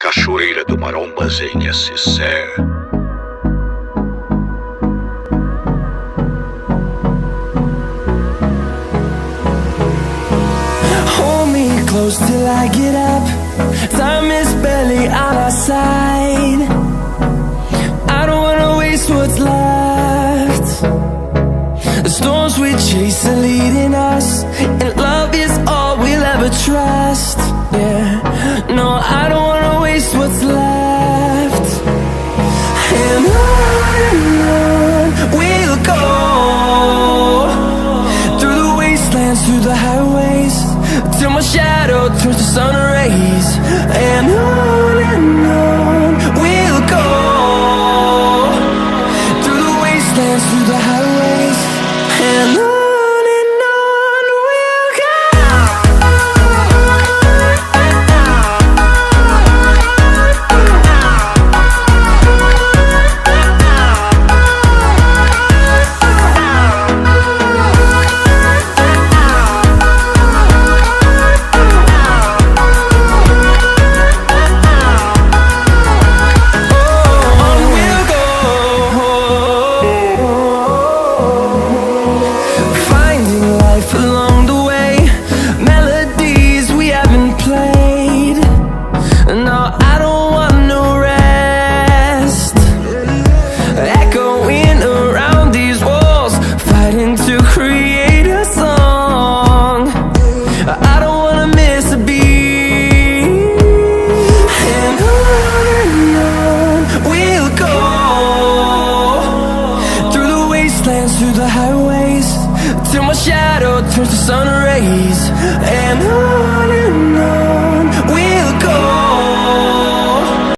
cachoeira do marombas em necessaire. Hold me close till I get up. Time is barely on our side. I don't wanna waste what's left. The storms we chase are leading us, and love is all we'll ever trust. Yeah, no, I don't wanna waste what's left. And on we'll go, through the wastelands, through the highways, till my shadow turns to sun rays. And on we'll go, through the wastelands, through the highways, and on we'll go. Along the way, melodies we haven't played. No, I don't want no rest. Echoing around these walls, fighting to create a song. I don't wanna miss a beat. And on we'll go, through the wastelands, through the highways, till my shadow turns to sun rays. And